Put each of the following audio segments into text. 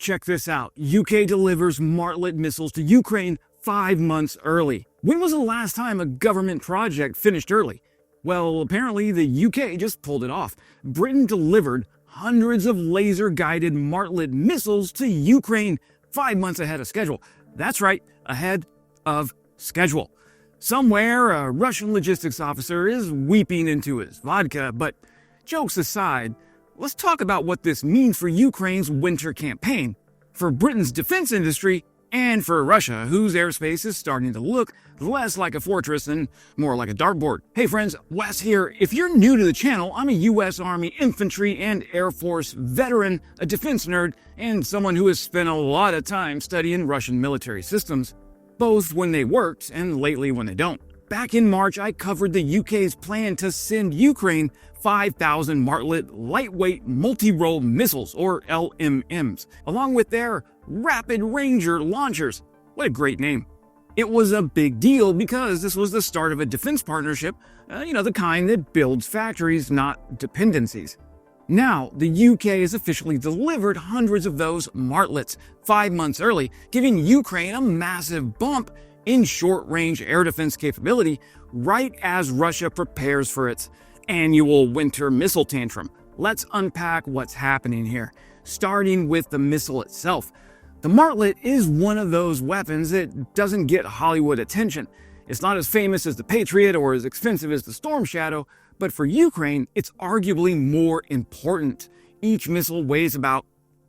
Check this out. UK delivers Martlet missiles to Ukraine 5 months early. When was the last time a government project finished early? Well, apparently the UK just pulled it off. Britain delivered hundreds of laser-guided Martlet missiles to Ukraine 5 months ahead of schedule. That's right, ahead of schedule. Somewhere, a Russian logistics officer is weeping into his vodka, but jokes aside, let's talk about what this means for Ukraine's winter campaign, for Britain's defense industry, and for Russia, whose airspace is starting to look less like a fortress and more like a dartboard. Hey friends, Wes here. If you're new to the channel, I'm a U.S. Army infantry and Air Force veteran, a defense nerd, and someone who has spent a lot of time studying Russian military systems, both when they worked and lately when they don't. Back in March, I covered the UK's plan to send Ukraine 5,000 Martlet Lightweight Multirole Missiles, or LMMs, along with their Rapid Ranger launchers. What a great name. It was a big deal because this was the start of a defense partnership, the kind that builds factories, not dependencies. Now, the UK has officially delivered hundreds of those Martlets 5 months early, giving Ukraine a massive bump in short-range air defense capability right as Russia prepares for its annual winter missile tantrum. Let's unpack what's happening here, starting with the missile itself. The Martlet is one of those weapons that doesn't get Hollywood attention. It's not as famous as the Patriot or as expensive as the Storm Shadow, but for Ukraine, it's arguably more important. Each missile weighs about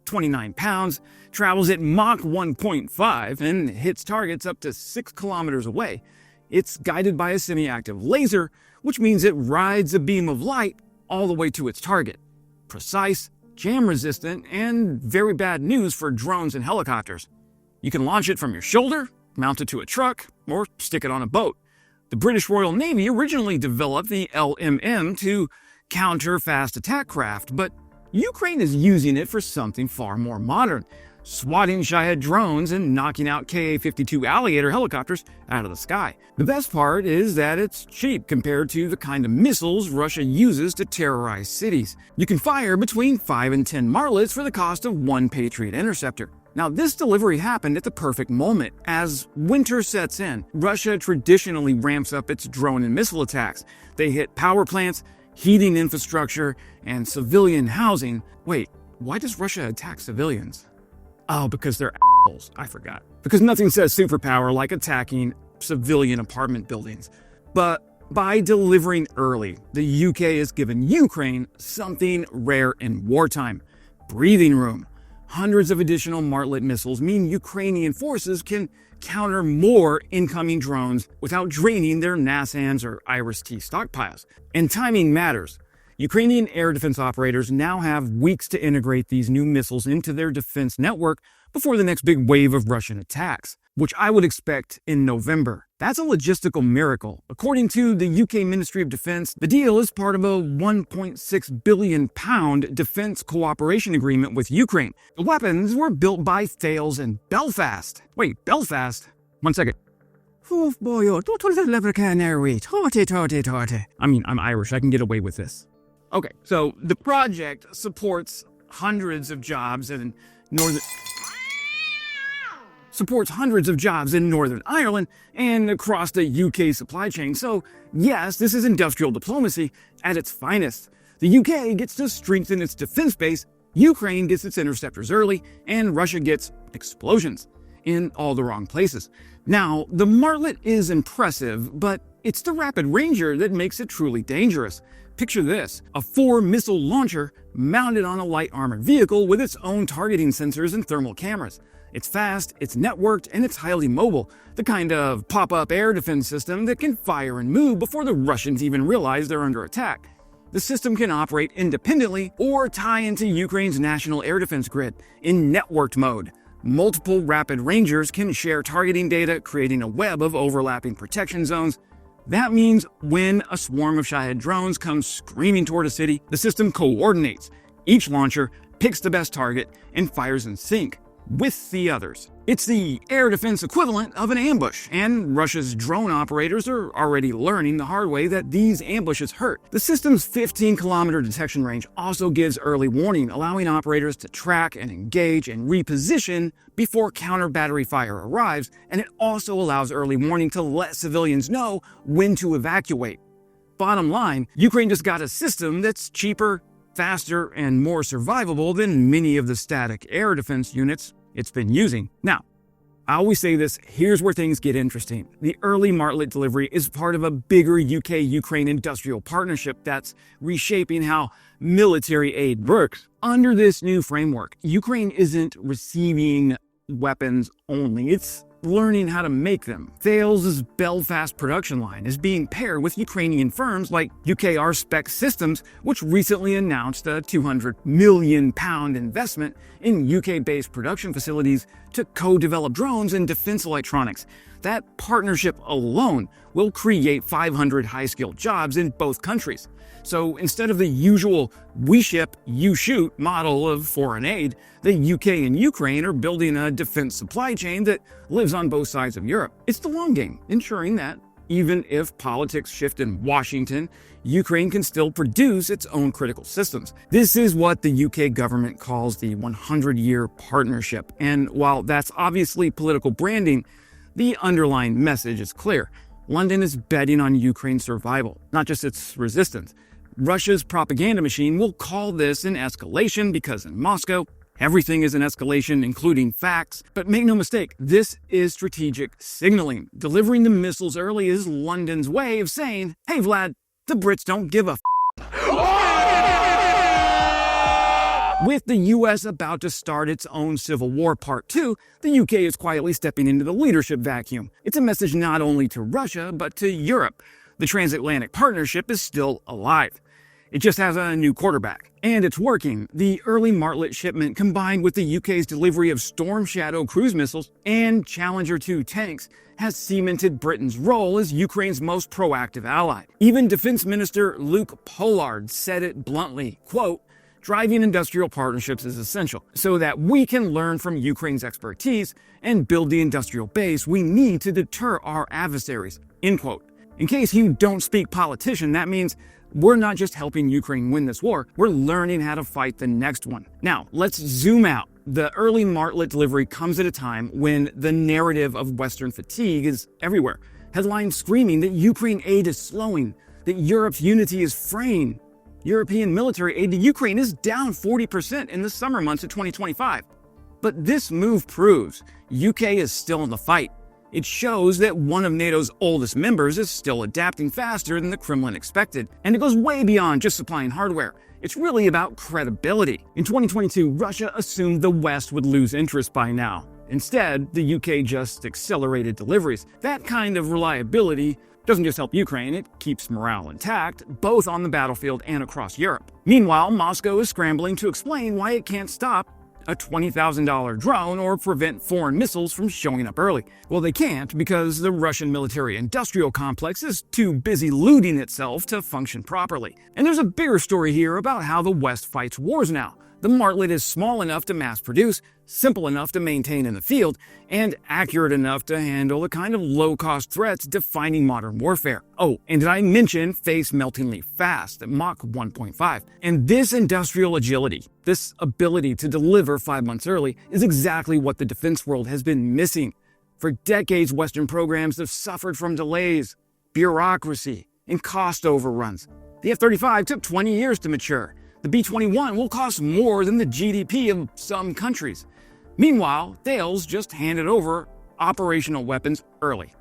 29 pounds, travels at Mach 1.5, and hits targets up to 6 kilometers away. It's guided by a semi-active laser, which means it rides a beam of light all the way to its target. Precise, jam-resistant, and very bad news for drones and helicopters. You can launch it from your shoulder, mount it to a truck, or stick it on a boat. The British Royal Navy originally developed the LMM to counter fast attack craft, but Ukraine is using it for something far more modern, swatting Shahed drones and knocking out Ka-52 Alligator helicopters out of the sky. The best part is that it's cheap compared to the kind of missiles Russia uses to terrorize cities. You can fire between 5 and 10 Martlets for the cost of 1 Patriot interceptor. Now, this delivery happened at the perfect moment. As winter sets in, Russia traditionally ramps up its drone and missile attacks. They hit power plants, heating infrastructure, and civilian housing. Wait, why does Russia attack civilians? Oh, because they're assholes. I forgot. Because nothing says superpower like attacking civilian apartment buildings. But by delivering early, the UK has given Ukraine something rare in wartime: breathing room. Hundreds of additional Martlet missiles mean Ukrainian forces can counter more incoming drones without draining their NASAMS or IRIS-T stockpiles. And timing matters. Ukrainian air defense operators now have weeks to integrate these new missiles into their defense network before the next big wave of Russian attacks, which I would expect in November. That's a logistical miracle. According to the UK Ministry of Defense, the deal is part of a £1.6 billion defense cooperation agreement with Ukraine. The weapons were built by Thales in Belfast. Wait, Belfast? 1 second. I mean, I'm Irish. I can get away with this. Okay, so the project supports hundreds of jobs in Northern Ireland and across the UK supply chain. So yes, this is industrial diplomacy at its finest. The UK gets to strengthen its defense base, Ukraine gets its interceptors early, and Russia gets explosions in all the wrong places. Now, the Martlet is impressive, but it's the Rapid Ranger that makes it truly dangerous. Picture this: a 4-missile launcher mounted on a light armored vehicle with its own targeting sensors and thermal cameras. It's fast, it's networked, and it's highly mobile, the kind of pop-up air defense system that can fire and move before the Russians even realize they're under attack. The system can operate independently or tie into Ukraine's national air defense grid in networked mode. Multiple Rapid Rangers can share targeting data, creating a web of overlapping protection zones. That means when a swarm of Shahed drones comes screaming toward a city, the system coordinates. Each launcher picks the best target and fires in sync with the others. It's the air defense equivalent of an ambush, and Russia's drone operators are already learning the hard way that these ambushes hurt. The system's 15-kilometer detection range also gives early warning, allowing operators to track and engage and reposition before counter-battery fire arrives, and it also allows early warning to let civilians know when to evacuate. Bottom line, Ukraine just got a system that's cheaper, faster, and more survivable than many of the static air defense units it's been using. Now, I always say this, here's where things get interesting. The early Martlet delivery is part of a bigger UK-Ukraine industrial partnership that's reshaping how military aid works. Under this new framework, Ukraine isn't receiving weapons only, it's learning how to make them. Thales' Belfast production line is being paired with Ukrainian firms like UKR Spec Systems, which recently announced a £200 million investment in UK-based production facilities to co-develop drones and defense electronics. That partnership alone will create 500 high-skilled jobs in both countries. So instead of the usual we ship, you shoot model of foreign aid, the UK and Ukraine are building a defense supply chain that lives on both sides of Europe. It's the long game, ensuring that even if politics shift in Washington, Ukraine can still produce its own critical systems. This is what the UK government calls the 100-year partnership. And while that's obviously political branding, the underlying message is clear. London is betting on Ukraine's survival, not just its resistance. Russia's propaganda machine will call this an escalation because in Moscow, everything is an escalation, including facts. But make no mistake, this is strategic signaling. Delivering the missiles early is London's way of saying, hey Vlad, the Brits don't give a With the US about to start its own civil war part 2, the UK is quietly stepping into the leadership vacuum. It's a message not only to Russia, but to Europe. The transatlantic partnership is still alive. It just has a new quarterback. And it's working. The early Martlet shipment, combined with the UK's delivery of Storm Shadow cruise missiles and Challenger 2 tanks, has cemented Britain's role as Ukraine's most proactive ally. Even Defense Minister Luke Pollard said it bluntly, quote, driving industrial partnerships is essential so that we can learn from Ukraine's expertise and build the industrial base we need to deter our adversaries, end quote. In case you don't speak politician, that means we're not just helping Ukraine win this war, we're learning how to fight the next one. Now, let's zoom out. The early Martlet delivery comes at a time when the narrative of Western fatigue is everywhere. Headlines screaming that Ukraine aid is slowing, that Europe's unity is fraying. European military aid to Ukraine is down 40% in the summer months of 2025. But this move proves UK is still in the fight. It shows that one of NATO's oldest members is still adapting faster than the Kremlin expected. And it goes way beyond just supplying hardware. It's really about credibility. In 2022, Russia assumed the West would lose interest by now. Instead, the UK just accelerated deliveries. That kind of reliability doesn't just help Ukraine, it keeps morale intact, both on the battlefield and across Europe. Meanwhile, Moscow is scrambling to explain why it can't stop a $20,000 drone or prevent foreign missiles from showing up early. Well, they can't because the Russian military-industrial complex is too busy looting itself to function properly. And there's a bigger story here about how the West fights wars now. The Martlet is small enough to mass produce, simple enough to maintain in the field, and accurate enough to handle the kind of low-cost threats defining modern warfare. Oh, and did I mention face-meltingly fast at Mach 1.5? And this industrial agility, this ability to deliver 5 months early, is exactly what the defense world has been missing. For decades, Western programs have suffered from delays, bureaucracy, and cost overruns. The F-35 took 20 years to mature. The B-21 will cost more than the GDP of some countries. Meanwhile, Thales just handed over operational weapons early.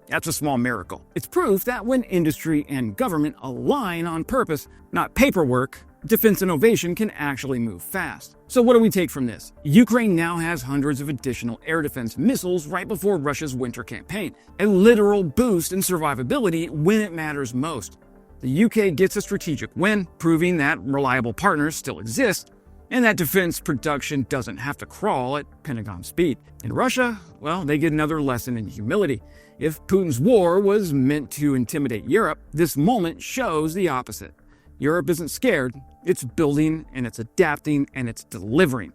That's a small miracle. It's proof that when industry and government align on purpose, not paperwork, defense innovation can actually move fast. So what do we take from this? Ukraine now has hundreds of additional air defense missiles right before Russia's winter campaign, a literal boost in survivability when it matters most. The UK gets a strategic win, proving that reliable partners still exist, and that defense production doesn't have to crawl at Pentagon speed. In Russia, well, they get another lesson in humility. If Putin's war was meant to intimidate Europe, this moment shows the opposite. Europe isn't scared, it's building and it's adapting and it's delivering.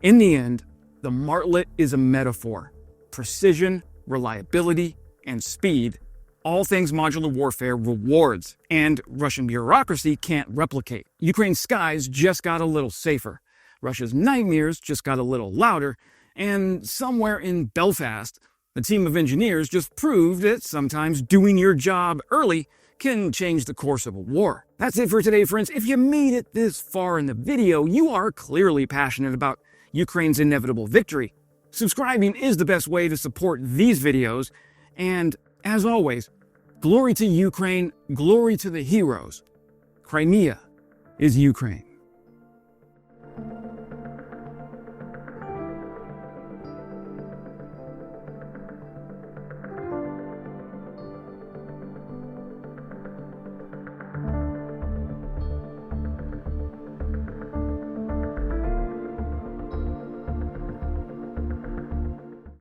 In the end, The Martlet is a metaphor. Precision, reliability, and speed, all things modular warfare rewards, and Russian bureaucracy can't replicate. Ukraine's skies just got a little safer. Russia's nightmares just got a little louder, and somewhere in Belfast, a team of engineers just proved that sometimes doing your job early can change the course of a war. That's it for today, friends. If you made it this far in the video, you are clearly passionate about Ukraine's inevitable victory. Subscribing is the best way to support these videos, and as always, glory to Ukraine, glory to the heroes. Crimea is Ukraine.